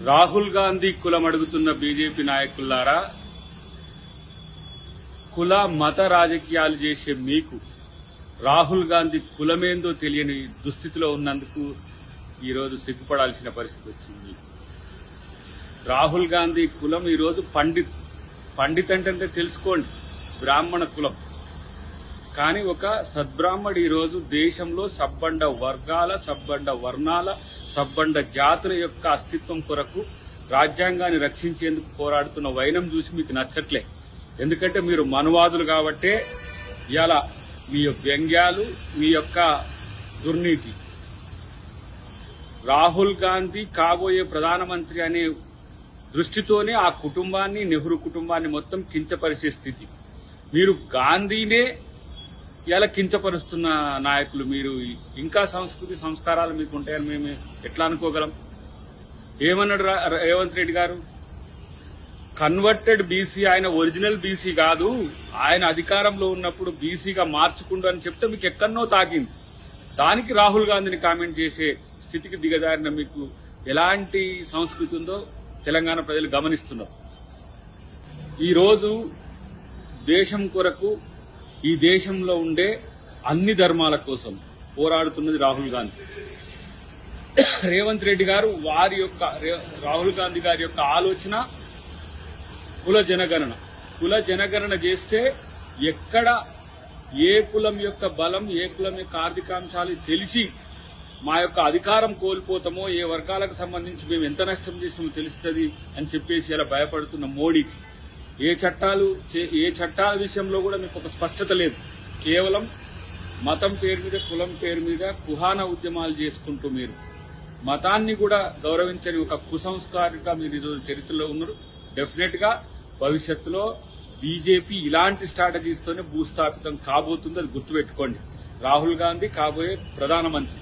రాహుల్ గాంధీ కులం అడుగుతున్న బీజేపీ నాయకులారా, కుల మత రాజకీయాలు చేసే మీకు రాహుల్ గాంధీ కులమేందో తెలియని దుస్థితిలో ఉన్నందుకు ఈరోజు సిగ్గుపడాల్సిన పరిస్థితి వచ్చింది. రాహుల్ గాంధీ కులం ఈరోజు పండిత్ అంటే తెలుసుకోండి, బ్రాహ్మణ కులం. కానీ ఒక సద్బ్రాహ్మడు ఈరోజు దేశంలో సబ్బండ వర్గాల, సబ్బండ వర్ణాల, సబ్బండ జాతుల యొక్క అస్తిత్వం కొరకు రాజ్యాంగాన్ని రక్షించేందుకు పోరాడుతున్న వైనం చూసి మీకు నచ్చట్లే. ఎందుకంటే మీరు మనువాదులు కాబట్టే ఇవాళ మీ వ్యంగ్యాలు, మీ యొక్క దుర్నీతి. రాహుల్ గాంధీ కాబోయే ప్రధానమంత్రి అనే దృష్టితోనే ఆ కుటుంబాన్ని, నెహ్రూ కుటుంబాన్ని మొత్తం కించపరిచే స్థితి. మీరు గాంధీనే ఇలా కించపరుస్తున్న నాయకులు. మీరు ఇంకా సంస్కృతి సంస్కారాలు మీకు ఉంటాయని మేము ఎట్లా అనుకోగలం? ఏమన్నాడు రేవంత్ రెడ్డి గారు? కన్వర్టెడ్ బీసీ, ఆయన ఒరిజినల్ బీసీ కాదు, ఆయన అధికారంలో ఉన్నప్పుడు బీసీగా మార్చుకుండు అని చెప్తే మీకు ఎక్కడనో తాకింది. దానికి రాహుల్ గాంధీని కామెంట్ చేసే స్థితికి దిగజారిన మీకు ఎలాంటి సంస్కృతి ఉందో తెలంగాణ ప్రజలు గమనిస్తున్నారు. ఈరోజు దేశం కొరకు, ఈ దేశంలో ఉండే అన్ని ధర్మాల కోసం పోరాడుతున్నది రాహుల్ గాంధీ. రేవంత్ రెడ్డి గారు రాహుల్ గాంధీ గారి యొక్క ఆలోచన కుల జనగణన చేస్తే ఎక్కడ ఏ కులం యొక్క బలం, ఏ కులం యొక్క ఆర్థికాంశాలు తెలిసి మా యొక్క అధికారం కోల్పోతామో, ఏ వర్గాలకు సంబంధించి మేము ఎంత నష్టం చేసినామో తెలుస్తుంది అని చెప్పేసి ఇలా భయపడుతున్న మోడీకి ఏ చట్టాల విషయంలో కూడా మీకు ఒక స్పష్టత లేదు. కేవలం మతం పేరు మీద, కులం పేరు మీద కుహాన ఉద్యమాలు చేసుకుంటూ మీరు మతాన్ని కూడా గౌరవించని ఒక కుసంస్కారిగా మీరు ఈరోజు చరిత్రలో ఉన్నారు. డెఫినెట్ గా భవిష్యత్తులో బీజేపీ ఇలాంటి స్ట్రాటజీస్తోనే భూస్థాపితం కాబోతుంది, అది గుర్తుపెట్టుకోండి. రాహుల్ గాంధీ కాబోయే ప్రధానమంత్రి.